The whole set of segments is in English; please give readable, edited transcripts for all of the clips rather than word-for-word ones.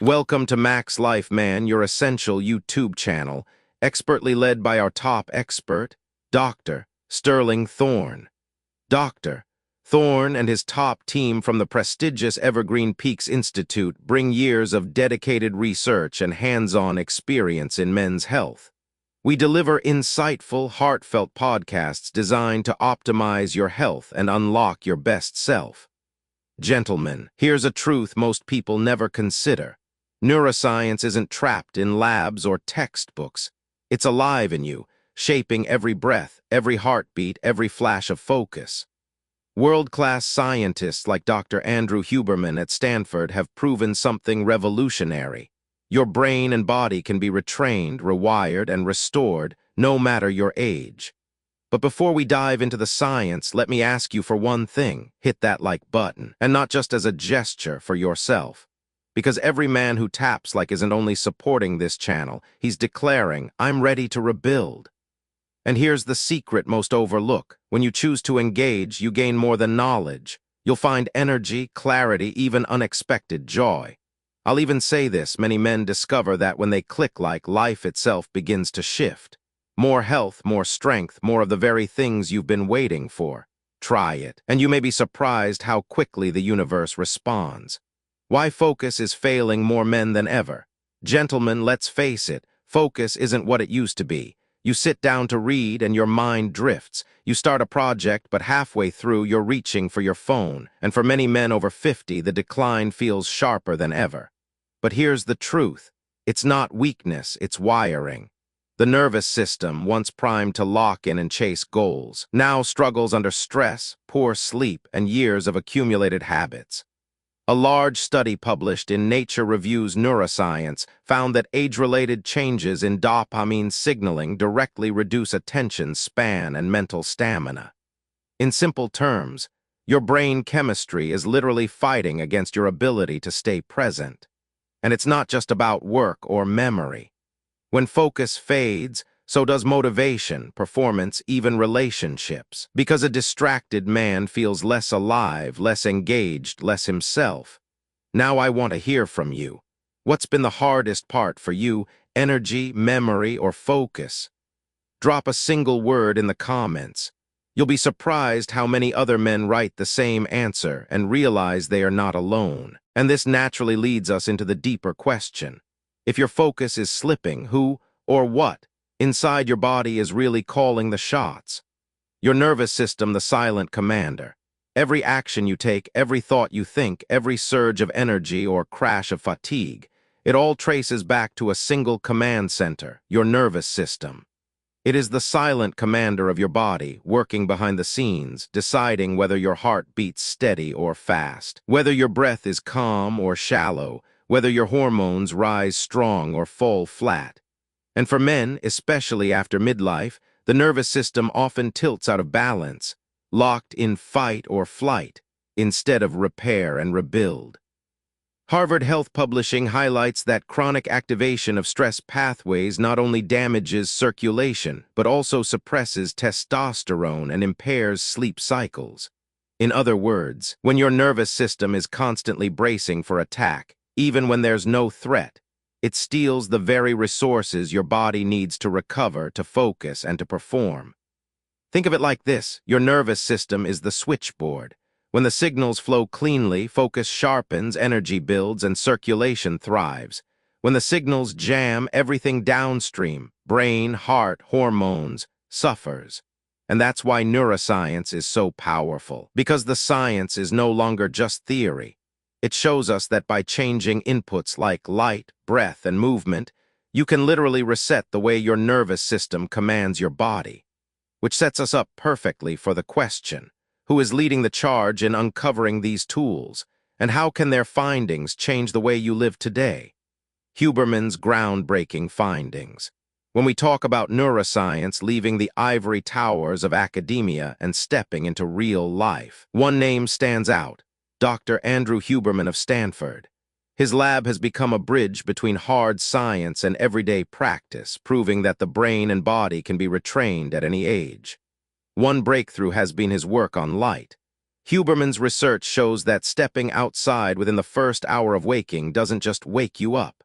Welcome to MaxLife Man, your essential YouTube channel, expertly led by our top expert, Dr. Sterling Thorne. Dr. Thorne and his top team from the prestigious Evergreen Peaks Institute bring years of dedicated research and hands-on experience in men's health. We deliver insightful, heartfelt podcasts designed to optimize your health and unlock your best self. Gentlemen, here's a truth most people never consider. Neuroscience isn't trapped in labs or textbooks. It's alive in you, shaping every breath, every heartbeat, every flash of focus. World-class scientists like Dr. Andrew Huberman at Stanford have proven something revolutionary. Your brain and body can be retrained, rewired, and restored, no matter your age. But before we dive into the science, let me ask you for one thing. Hit that like button, and not just as a gesture for yourself. Because every man who taps like isn't only supporting this channel, he's declaring, I'm ready to rebuild. And here's the secret most overlooked. When you choose to engage, you gain more than knowledge. You'll find energy, clarity, even unexpected joy. I'll even say this, many men discover that when they click like, life itself begins to shift. More health, more strength, more of the very things you've been waiting for. Try it, and you may be surprised how quickly the universe responds. Why focus is failing more men than ever. Gentlemen, let's face it, focus isn't what it used to be. You sit down to read and your mind drifts. You start a project, but halfway through you're reaching for your phone. And for many men over 50, the decline feels sharper than ever. But here's the truth. It's not weakness, it's wiring. The nervous system, once primed to lock in and chase goals, now struggles under stress, poor sleep, and years of accumulated habits. A large study published in Nature Reviews Neuroscience found that age-related changes in dopamine signaling directly reduce attention span and mental stamina. In simple terms, your brain chemistry is literally fighting against your ability to stay present. And it's not just about work or memory. When focus fades, so does motivation, performance, even relationships. Because a distracted man feels less alive, less engaged, less himself. Now I want to hear from you. What's been the hardest part for you, energy, memory, or focus? Drop a single word in the comments. You'll be surprised how many other men write the same answer and realize they are not alone. And this naturally leads us into the deeper question. If your focus is slipping, who or what inside your body is really calling the shots? Your nervous system, the silent commander. Every action you take, every thought you think, every surge of energy or crash of fatigue, it all traces back to a single command center, your nervous system. It is the silent commander of your body, working behind the scenes, deciding whether your heart beats steady or fast, whether your breath is calm or shallow, whether your hormones rise strong or fall flat. And for men, especially after midlife, the nervous system often tilts out of balance, locked in fight or flight, instead of repair and rebuild. Harvard Health Publishing highlights that chronic activation of stress pathways not only damages circulation, but also suppresses testosterone and impairs sleep cycles. In other words, when your nervous system is constantly bracing for attack, even when there's no threat, it steals the very resources your body needs to recover, to focus, and to perform. Think of it like this. Your nervous system is the switchboard. When the signals flow cleanly, focus sharpens, energy builds, and circulation thrives. When the signals jam, everything downstream, brain, heart, hormones, suffers. And that's why neuroscience is so powerful. Because the science is no longer just theory. It shows us that by changing inputs like light, breath, and movement, you can literally reset the way your nervous system commands your body. Which sets us up perfectly for the question, who is leading the charge in uncovering these tools, and how can their findings change the way you live today? Huberman's groundbreaking findings. When we talk about neuroscience leaving the ivory towers of academia and stepping into real life, one name stands out. Dr. Andrew Huberman of Stanford. His lab has become a bridge between hard science and everyday practice, proving that the brain and body can be retrained at any age. One breakthrough has been his work on light. Huberman's research shows that stepping outside within the first hour of waking doesn't just wake you up.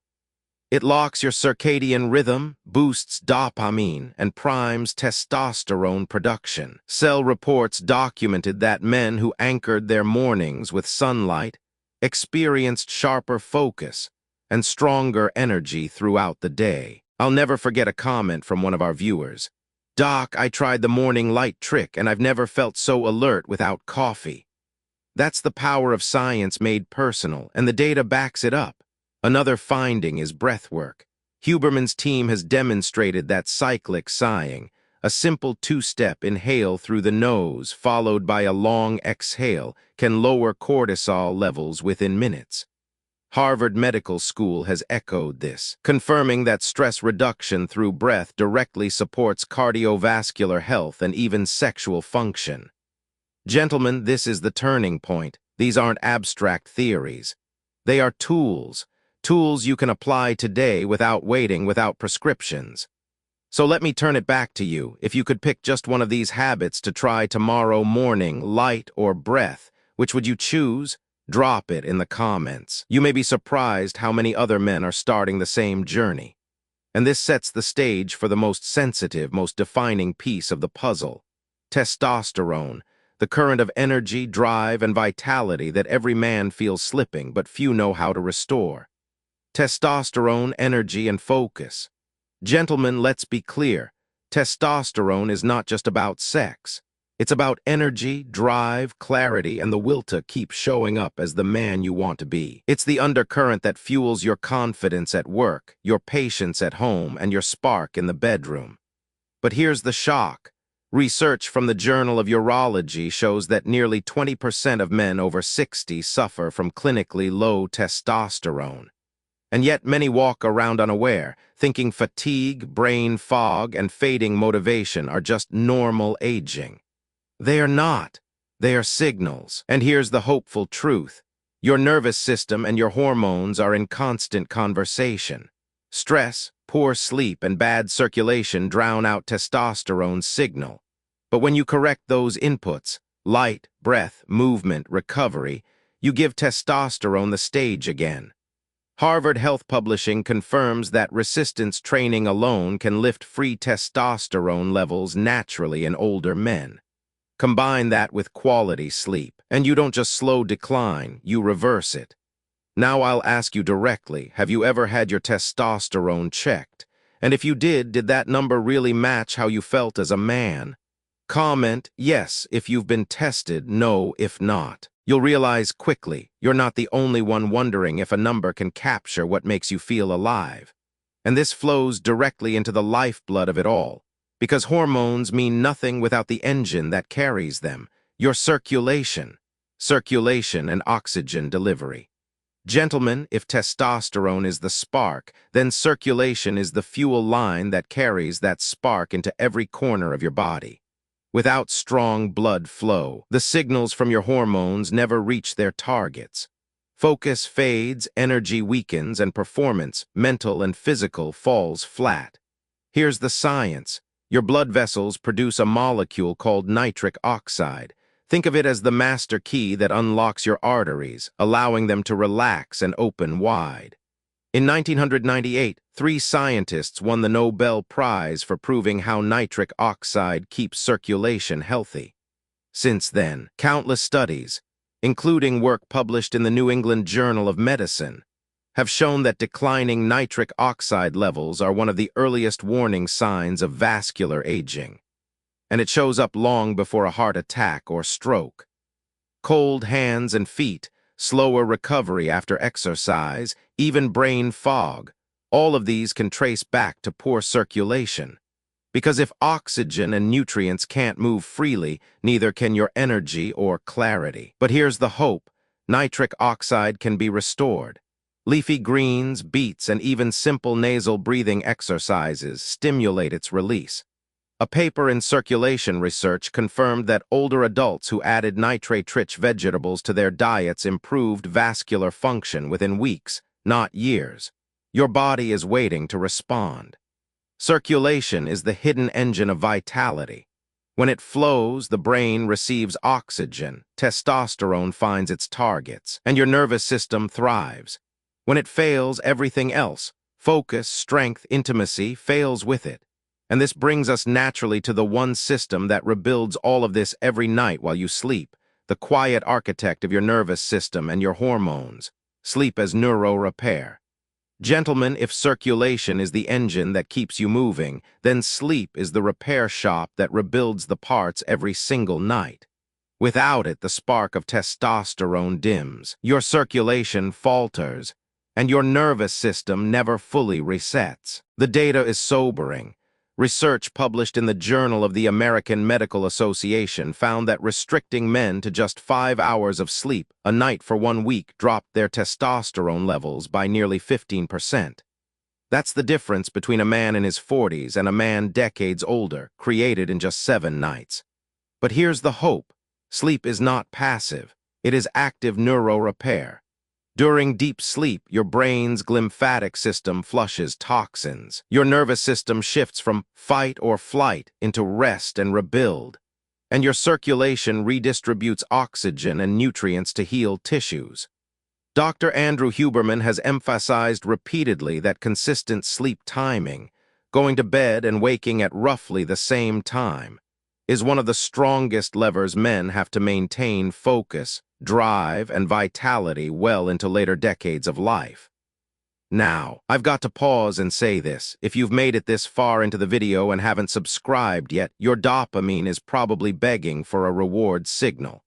It locks your circadian rhythm, boosts dopamine, and primes testosterone production. Cell reports documented that men who anchored their mornings with sunlight experienced sharper focus and stronger energy throughout the day. I'll never forget a comment from one of our viewers. "Doc, I tried the morning light trick and I've never felt so alert without coffee." That's the power of science made personal, and the data backs it up. Another finding is breathwork. Huberman's team has demonstrated that cyclic sighing, a simple two-step inhale through the nose followed by a long exhale, can lower cortisol levels within minutes. Harvard Medical School has echoed this, confirming that stress reduction through breath directly supports cardiovascular health and even sexual function. Gentlemen, this is the turning point. These aren't abstract theories. They are tools you can apply today without waiting, without prescriptions. So let me turn it back to you. If you could pick just one of these habits to try tomorrow morning, light or breath, which would you choose? Drop it in the comments. You may be surprised how many other men are starting the same journey. And this sets the stage for the most sensitive, most defining piece of the puzzle. Testosterone, the current of energy, drive, and vitality that every man feels slipping, but few know how to restore. Testosterone, energy, and focus. Gentlemen, let's be clear. Testosterone is not just about sex. It's about energy, drive, clarity, and the will to keep showing up as the man you want to be. It's the undercurrent that fuels your confidence at work, your patience at home, and your spark in the bedroom. But here's the shock. Research from the Journal of Urology shows that nearly 20% of men over 60 suffer from clinically low testosterone. And yet many walk around unaware, thinking fatigue, brain fog, and fading motivation are just normal aging. They are not. They are signals. And here's the hopeful truth. Your nervous system and your hormones are in constant conversation. Stress, poor sleep, and bad circulation drown out testosterone's signal. But when you correct those inputs, light, breath, movement, recovery, you give testosterone the stage again. Harvard Health Publishing confirms that resistance training alone can lift free testosterone levels naturally in older men. Combine that with quality sleep, and you don't just slow decline, you reverse it. Now I'll ask you directly, have you ever had your testosterone checked? And if you did that number really match how you felt as a man? Comment yes if you've been tested, no if not. You'll realize quickly you're not the only one wondering if a number can capture what makes you feel alive. And this flows directly into the lifeblood of it all, because hormones mean nothing without the engine that carries them, your circulation and oxygen delivery. Gentlemen, if testosterone is the spark, then circulation is the fuel line that carries that spark into every corner of your body. Without strong blood flow, the signals from your hormones never reach their targets. Focus fades, energy weakens, and performance, mental and physical, falls flat. Here's the science. Your blood vessels produce a molecule called nitric oxide. Think of it as the master key that unlocks your arteries, allowing them to relax and open wide. In 1998, 3 scientists won the Nobel Prize for proving how nitric oxide keeps circulation healthy. Since then, countless studies, including work published in the New England Journal of Medicine, have shown that declining nitric oxide levels are one of the earliest warning signs of vascular aging. And it shows up long before a heart attack or stroke. Cold hands and feet, slower recovery after exercise, even brain fog, all of these can trace back to poor circulation. Because if oxygen and nutrients can't move freely, neither can your energy or clarity. But here's the hope. Nitric oxide can be restored. Leafy greens, beets, and even simple nasal breathing exercises stimulate its release. A paper in Circulation Research confirmed that older adults who added nitrate-rich vegetables to their diets improved vascular function within weeks, not years. Your body is waiting to respond. Circulation is the hidden engine of vitality. When it flows, the brain receives oxygen, testosterone finds its targets, and your nervous system thrives. When it fails, everything else, focus, strength, intimacy, fails with it. And this brings us naturally to the one system that rebuilds all of this every night while you sleep, the quiet architect of your nervous system and your hormones. Sleep as neuro-repair. Gentlemen, if circulation is the engine that keeps you moving, then sleep is the repair shop that rebuilds the parts every single night. Without it, the spark of testosterone dims, your circulation falters, and your nervous system never fully resets. The data is sobering. Research published in the Journal of the American Medical Association found that restricting men to just 5 hours of sleep a night for 1 week dropped their testosterone levels by nearly 15%. That's the difference between a man in his 40s and a man decades older, created in just 7 nights. But here's the hope. Sleep is not passive. It is active neuro-repair. During deep sleep, your brain's glymphatic system flushes toxins. Your nervous system shifts from fight or flight into rest and rebuild. And your circulation redistributes oxygen and nutrients to heal tissues. Dr. Andrew Huberman has emphasized repeatedly that consistent sleep timing, going to bed and waking at roughly the same time, is one of the strongest levers men have to maintain focus, drive, and vitality well into later decades of life. Now, I've got to pause and say this. If you've made it this far into the video and haven't subscribed yet, your dopamine is probably begging for a reward signal.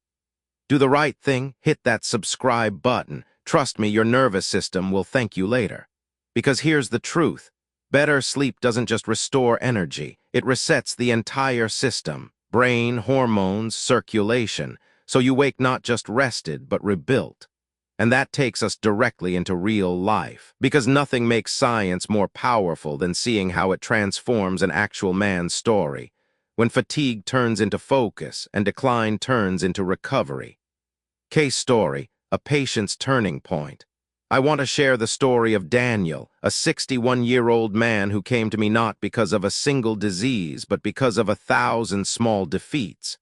Do the right thing, hit that subscribe button. Trust me, your nervous system will thank you later. Because here's the truth. Better sleep doesn't just restore energy, it resets the entire system, brain, hormones, circulation, so you wake not just rested, but rebuilt. And that takes us directly into real life, because nothing makes science more powerful than seeing how it transforms an actual man's story, when fatigue turns into focus and decline turns into recovery. Case story, a patient's turning point. I want to share the story of Daniel, a 61-year-old man who came to me not because of a single disease, but because of 1,000 small defeats.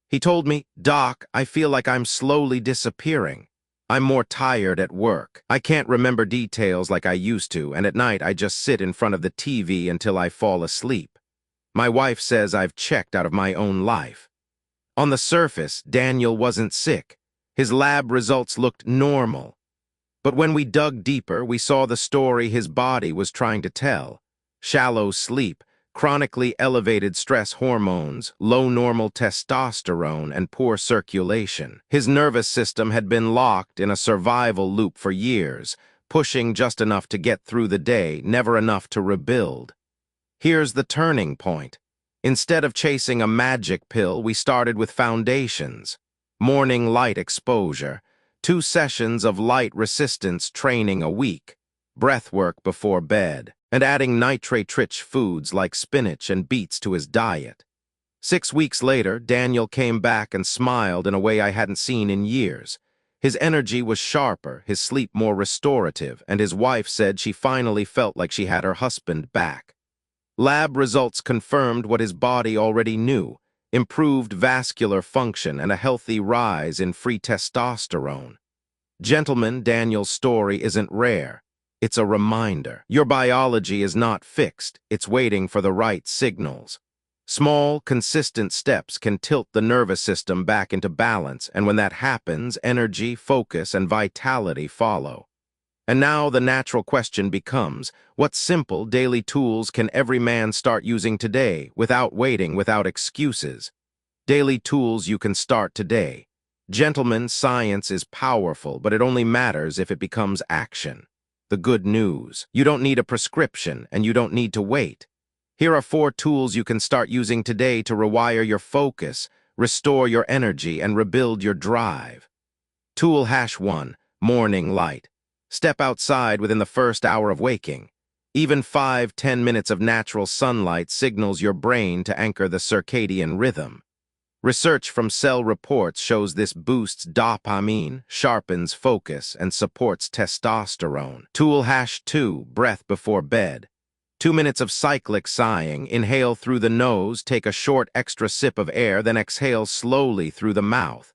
He told me, "Doc, I feel like I'm slowly disappearing. I'm more tired at work. I can't remember details like I used to, and at night I just sit in front of the TV until I fall asleep. My wife says I've checked out of my own life." On the surface, Daniel wasn't sick. His lab results looked normal. But when we dug deeper, we saw the story his body was trying to tell. Shallow sleep, chronically elevated stress hormones, low normal testosterone, and poor circulation. His nervous system had been locked in a survival loop for years, pushing just enough to get through the day, never enough to rebuild. Here's the turning point. Instead of chasing a magic pill, we started with foundations. Morning light exposure, 2 sessions of light resistance training a week, breathwork before bed, and adding nitrate-rich foods like spinach and beets to his diet. 6 weeks later, Daniel came back and smiled in a way I hadn't seen in years. His energy was sharper, his sleep more restorative, and his wife said she finally felt like she had her husband back. Lab results confirmed what his body already knew: improved vascular function and a healthy rise in free testosterone. Gentlemen, Daniel's story isn't rare. It's a reminder. Your biology is not fixed. It's waiting for the right signals. Small, consistent steps can tilt the nervous system back into balance, and when that happens, energy, focus, and vitality follow. And now the natural question becomes, what simple daily tools can every man start using today, without waiting, without excuses? Daily tools you can start today. Gentlemen, science is powerful, but it only matters if it becomes action. The good news: you don't need a prescription, and you don't need to wait. Here are 4 tools you can start using today to rewire your focus, restore your energy, and rebuild your drive. Tool #1, morning light. Step outside within the first hour of waking. Even 5–10 minutes of natural sunlight signals your brain to anchor the circadian rhythm. Research from Cell Reports shows this boosts dopamine, sharpens focus, and supports testosterone. Tool #2, breath before bed. 2 minutes of cyclic sighing. Inhale through the nose, take a short extra sip of air, then exhale slowly through the mouth.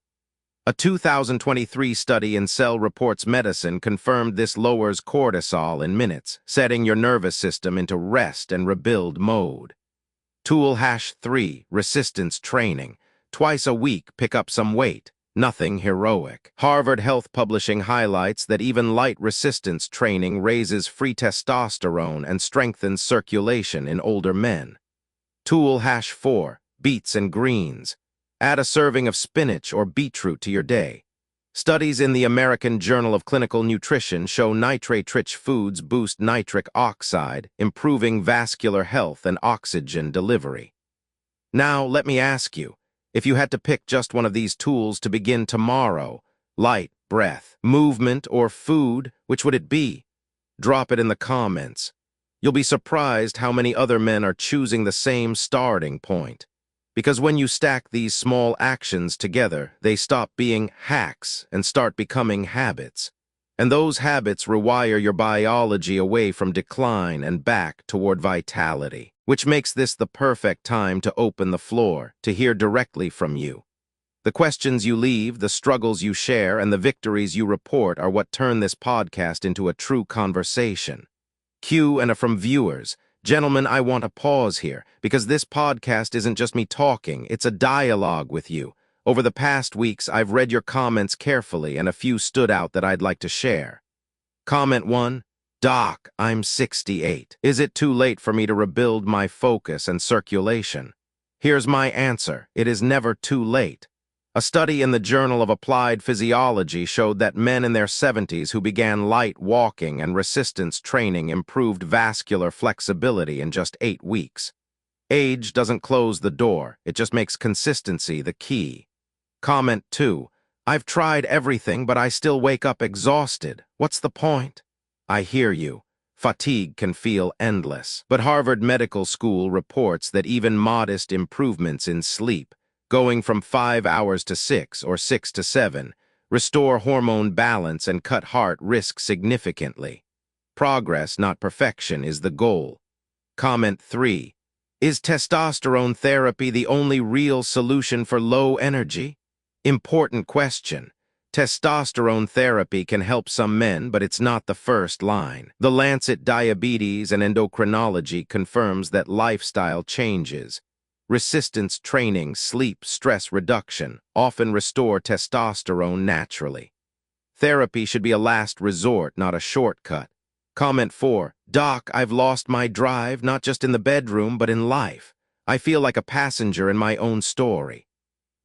A 2023 study in Cell Reports Medicine confirmed this lowers cortisol in minutes, setting your nervous system into rest and rebuild mode. Tool #3, resistance training. Twice a week, pick up some weight. Nothing heroic. Harvard Health Publishing highlights that even light resistance training raises free testosterone and strengthens circulation in older men. Tool #4, beets and greens. Add a serving of spinach or beetroot to your day. Studies in the American Journal of Clinical Nutrition show nitrate-rich foods boost nitric oxide, improving vascular health and oxygen delivery. Now, let me ask you, if you had to pick just one of these tools to begin tomorrow, light, breath, movement, or food, which would it be? Drop it in the comments. You'll be surprised how many other men are choosing the same starting point. Because when you stack these small actions together, they stop being hacks and start becoming habits. And those habits rewire your biology away from decline and back toward vitality, which makes this the perfect time to open the floor, to hear directly from you. The questions you leave, the struggles you share, and the victories you report are what turn this podcast into a true conversation. Q and a from viewers. Gentlemen, I want to pause here, because this podcast isn't just me talking, it's a dialogue with you. Over the past weeks, I've read your comments carefully, and a few stood out that I'd like to share. Comment 1, Doc, I'm 68. Is it too late for me to rebuild my focus and circulation? Here's my answer. It is never too late. A study in the Journal of Applied Physiology showed that men in their 70s who began light walking and resistance training improved vascular flexibility in just 8 weeks. Age doesn't close the door, it just makes consistency the key. Comment 2, I've tried everything, but I still wake up exhausted. What's the point? I hear you. Fatigue can feel endless. But Harvard Medical School reports that even modest improvements in sleep, going from 5 hours to 6 or 6 to 7, restore hormone balance and cut heart risk significantly. Progress, not perfection, is the goal. Comment 3, is testosterone therapy the only real solution for low energy? Important question. Testosterone therapy can help some men, but it's not the first line. The Lancet Diabetes and Endocrinology confirms that lifestyle changes, resistance training, sleep, stress reduction often restore testosterone naturally. Therapy should be a last resort, not a shortcut. Comment 4, Doc, I've lost my drive, not just in the bedroom, but in life. I feel like a passenger in my own story.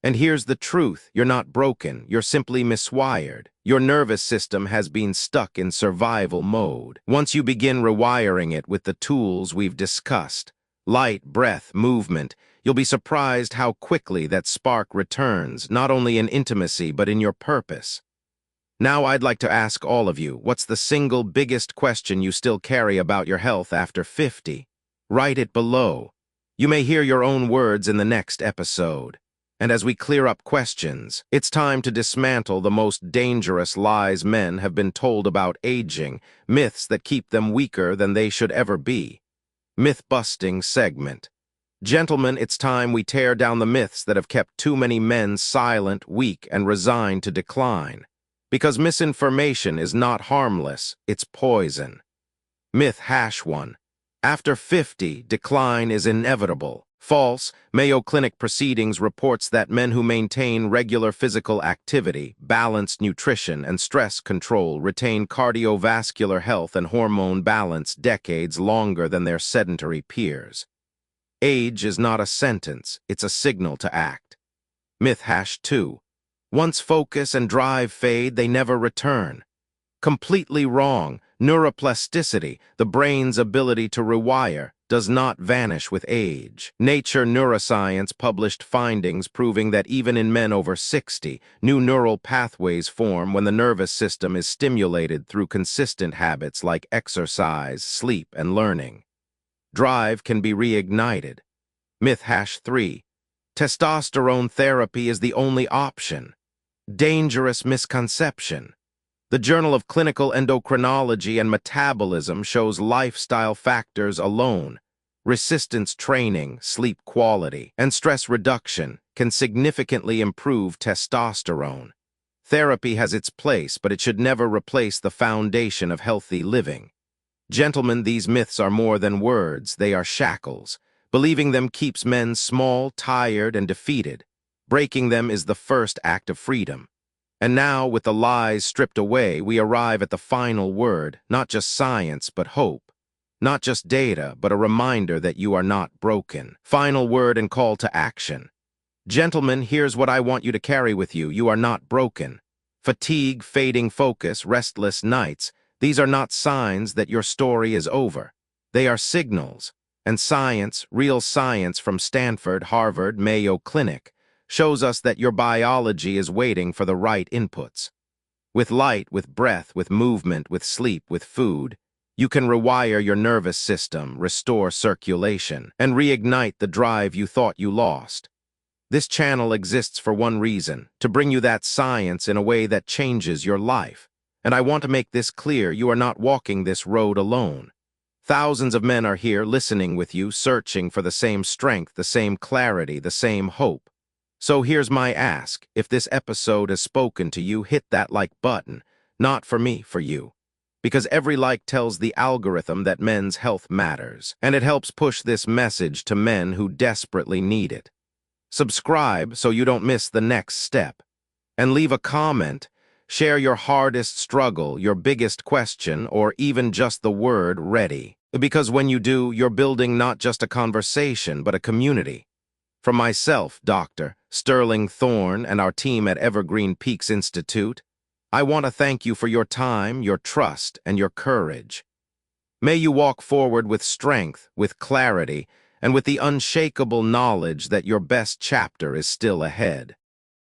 And here's the truth, you're not broken, you're simply miswired. Your nervous system has been stuck in survival mode. Once you begin rewiring it with the tools we've discussed, light, breath, movement, you'll be surprised how quickly that spark returns, not only in intimacy, but in your purpose. Now I'd like to ask all of you, what's the single biggest question you still carry about your health after 50? Write it below. You may hear your own words in the next episode. And as we clear up questions, it's time to dismantle the most dangerous lies men have been told about aging, myths that keep them weaker than they should ever be. Myth-busting segment. Gentlemen, it's time we tear down the myths that have kept too many men silent, weak, and resigned to decline. Because misinformation is not harmless, it's poison. Myth #1. After 50, decline is inevitable. False. Mayo Clinic Proceedings reports that men who maintain regular physical activity, balanced nutrition, and stress control retain cardiovascular health and hormone balance decades longer than their sedentary peers. Age is not a sentence, it's a signal to act. Myth #2. Once focus and drive fade, they never return. Completely wrong. Neuroplasticity, the brain's ability to rewire, does not vanish with age. Nature Neuroscience published findings proving that even in men over 60, new neural pathways form when the nervous system is stimulated through consistent habits like exercise, sleep, and learning. Drive can be reignited. Myth #3. Testosterone therapy is the only option. Dangerous misconception. The Journal of Clinical Endocrinology and Metabolism shows lifestyle factors alone, resistance training, sleep quality, and stress reduction can significantly improve testosterone. Therapy has its place, but it should never replace the foundation of healthy living. Gentlemen, these myths are more than words, they are shackles. Believing them keeps men small, tired, and defeated. Breaking them is the first act of freedom. And now, with the lies stripped away, we arrive at the final word, not just science, but hope. Not just data, but a reminder that you are not broken. Final word and call to action. Gentlemen, here's what I want you to carry with you. You are not broken. Fatigue, fading focus, restless nights, these are not signs that your story is over. They are signals. And science, real science from Stanford, Harvard Mayo Clinic, shows us that your biology is waiting for the right inputs. With light, with breath, with movement, with sleep, with food, you can rewire your nervous system, restore circulation, and reignite the drive you thought you lost. This channel exists for one reason, to bring you that science in a way that changes your life. And I want to make this clear, you are not walking this road alone. Thousands of men are here listening with you, searching for the same strength, the same clarity, the same hope. So here's my ask. If this episode has spoken to you, hit that like button. Not for me, for you. Because every like tells the algorithm that men's health matters, and it helps push this message to men who desperately need it. Subscribe so you don't miss the next step. And leave a comment. Share your hardest struggle, your biggest question, or even just the word ready. Because when you do, you're building not just a conversation, but a community. From myself, Dr. Sterling Thorne, and our team at Evergreen Peaks Institute, I want to thank you for your time, your trust, and your courage. May you walk forward with strength, with clarity, and with the unshakable knowledge that your best chapter is still ahead.